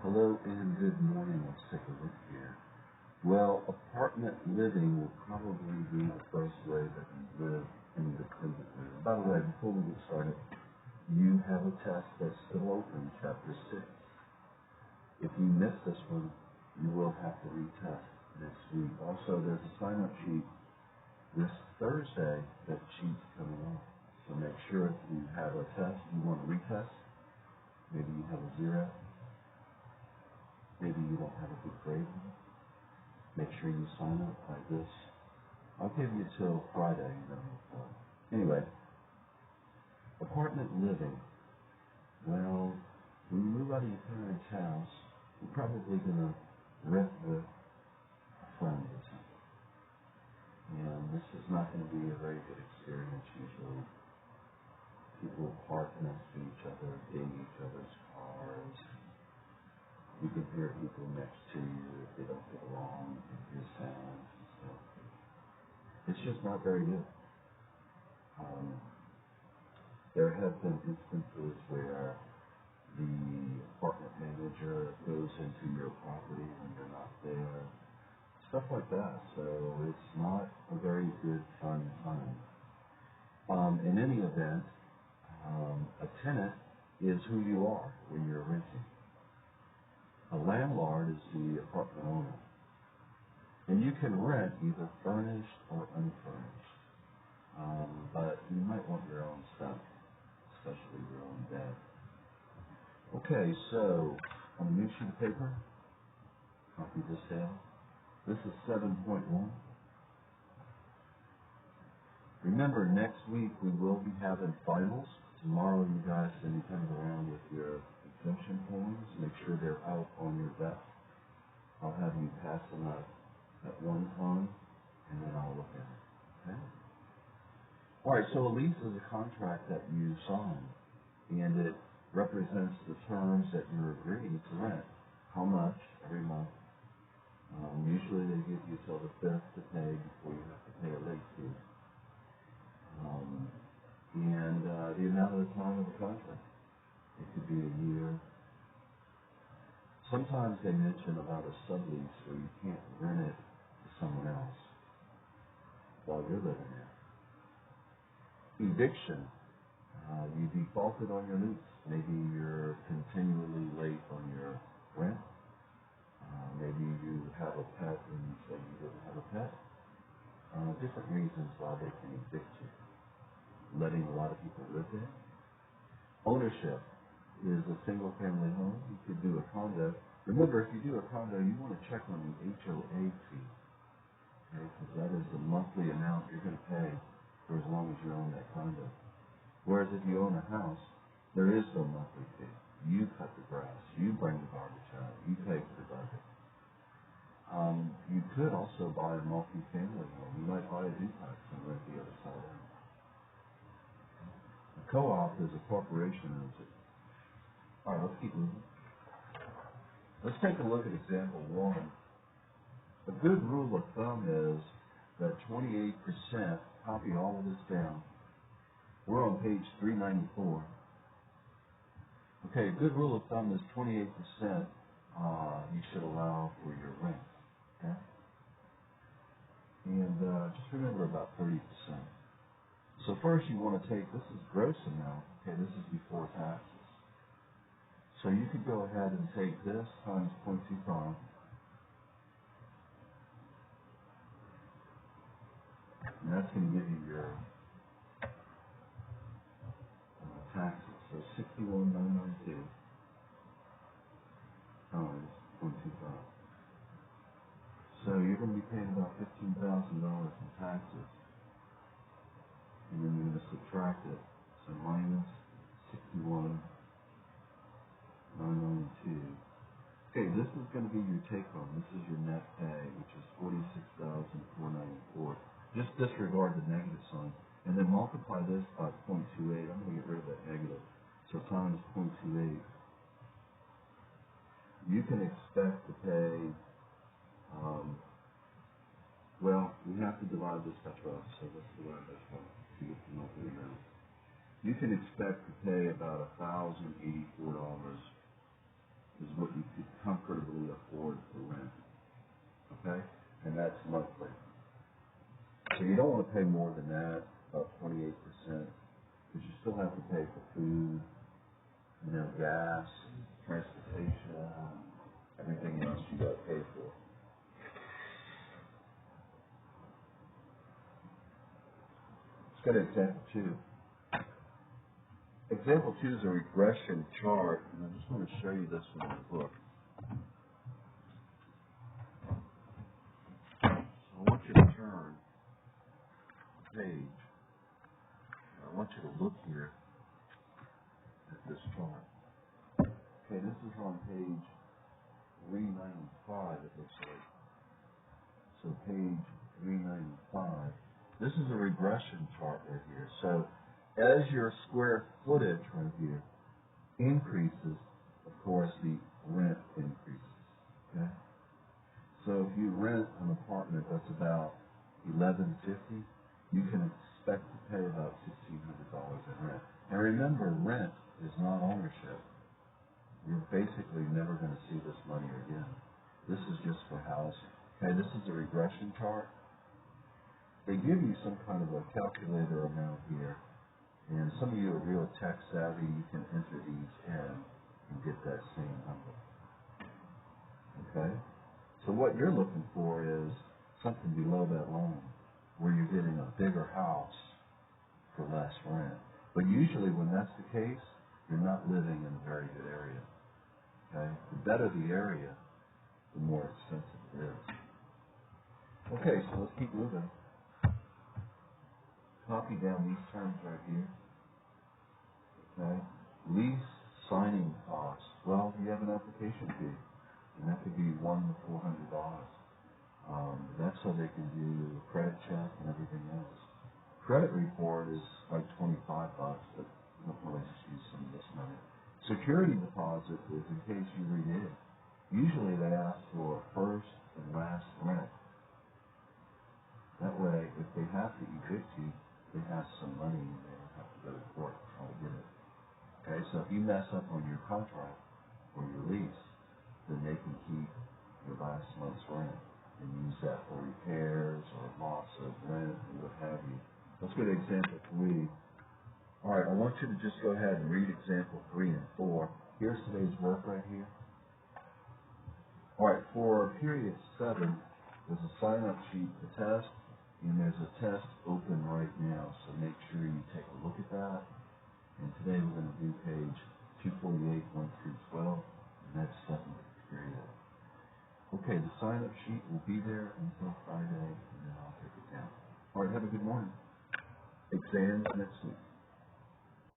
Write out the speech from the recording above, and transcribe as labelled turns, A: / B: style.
A: Hello and good morning. Let's take a look here. Well, apartment living will probably be the first way that you live independently. By the way, before we get started, you have a test that's still open, Chapter 6. If you miss this one, you will have to retest next week. Also, there's a sign-up sheet this Thursday. That sheet's coming off. So make sure if you have a test you want to retest, maybe you have a 0, maybe you don't have a good grade, make sure you sign up by this. I'll give you till Friday, Anyway, apartment living. Well, when you move out of your parents' house, you're probably going to rent with a friend or something. And this is not going to be a very good experience usually. People park next to each other, ding each other's cars. You can hear people next to you if they don't get along, you can hear sounds and stuff. It's just not very good. There have been instances where the apartment manager goes into your property when you're not there, stuff like that. So it's not a very good fun time. In any event, a tenant is who you are when you're renting. A landlord is the apartment owner. And you can rent either furnished or unfurnished. But you might want your own stuff, especially your own bed. Okay, so on a new sheet of paper, copy this down. This is 7.1. Remember, next week we will be having finals. Tomorrow you guys can come around with your exemption forms. Make sure they're out on your desk. I'll have you pass them out at one time, and then I'll look at it. Okay? All right, so a lease is a contract that you sign, and it represents the terms that you're agreeing to rent. How much every month. Usually they give you till the 5th to pay before you have to pay a late fee. And the amount of the time of the contract. It could be a year. Sometimes they mention about a sublease where you can't rent it to someone else while you're living there. Eviction. You defaulted on your lease. Maybe you're continually late on your rent. Maybe you have a pet and you say you didn't have a pet. Different reasons why they can evict you. Letting a lot of people live there. Ownership is a single family home. You could do a condo. Remember, if you do a condo, you want to check on the HOA fee. Okay, because that is the monthly amount you're going to pay for as long as you own that condo. Whereas if you own a house, there is no monthly fee. You cut the grass. You bring the garbage out. You pay for the garbage. You could also buy a multi-family home. You might buy a duplex and rent the other side out. A co-op is a corporation owns it. All right, let's keep moving. Let's take a look at example 1. A good rule of thumb is that 28%, copy all of this down. We're on page 394. Okay, a good rule of thumb is 28% you should allow for your rent. Okay? And just remember about 30%. So first you want to take, this is gross amount. Okay, this is before taxes. So you could go ahead and take this times 0.25. And that's going to give you your taxes. So 61,992 times 0.25. So you're going to be paying about $15,000 in taxes. And then you're going to subtract it. So minus 61,992. Okay, this is going to be your take home. This is your net pay, which is $46,494. Just disregard the negative sign. And then multiply this by 0.28. I'm going to get rid of that negative. So times 0.28. You can expect to pay, well, we have to divide this by 12. So let's divide by 12 to get the monthly amount. You can expect to pay about $1,084 is what you could to pay more than that, about 28%, because you still have to pay for food, gas, transportation, everything else you got to pay for. Let's go to example 2. Example 2 is a regression chart, and I just want to show you this one in the book. So I want you to turn the page. I want you to look here at this chart. Okay, this is on page 395, it looks like. So page 395. This is a regression chart right here. So as your square footage right here increases, of course the rent increases. Okay? So if you rent an apartment that's about $1,150, you can expect to pay about $1,600 in rent. And remember, rent is not ownership. You're basically never going to see this money again. This is just for housing. Okay, this is a regression chart. They give you some kind of a calculator amount here. And some of you are real tech savvy, you can enter these in and get that same number. Okay? So what you're looking for is something below that line, where you're getting a bigger house for less rent. But usually when that's the case, you're not living in a very good area. Okay? The better the area, the more expensive it is. Okay, so let's keep moving. Copy down these terms right here. Okay? Lease signing costs. Well, you have an application fee, and that could be $100 to $400. That's so they can do a credit check and everything else. Credit report is like $25, but you don't really use some of this money. Security deposit is in case you renew. Usually they ask for first and last rent. That way, if they have to evict you, they have some money and they don't have to go to court to try to get it. Okay, so if you mess up on your contract or your lease, then they can keep your last month's rent and use that for repairs or loss of rent and what have you. Let's go to example 3. All right, I want you to just go ahead and read example 3 and 4. Here's today's work right here. All right, for period 7, there's a sign-up sheet to test, and there's a test open right now, so make sure you take a look at that. And today we're going to do page 248, 1 through 12, and that's 7th period. Okay, the sign-up sheet will be there until Friday, and then I'll take it down. All right, have a good morning. Exams next week.